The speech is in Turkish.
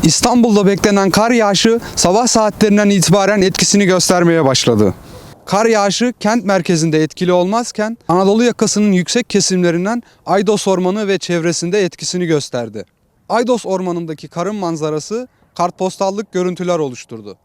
İstanbul'da beklenen kar yağışı sabah saatlerinden itibaren etkisini göstermeye başladı. Kar yağışı kent merkezinde etkili olmazken Anadolu yakasının yüksek kesimlerinden Aydos Ormanı ve çevresinde etkisini gösterdi. Aydos Ormanı'ndaki karın manzarası kartpostallık görüntüler oluşturdu.